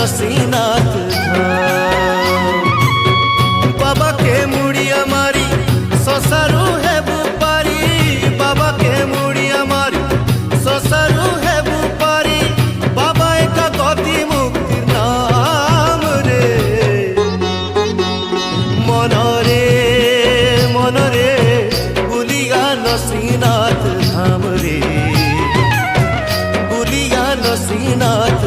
नसीनाथ धाम। बाबा के मुड़िया मारी ससारू है बुपारी, बाबा के मुड़िया मारी ससारू है बुपारी, बाबा एका गति मुक्ति नाम रे। मनरे मनरे बुलिया नसीनाथ धाम रे, बुलिया नसीनाथ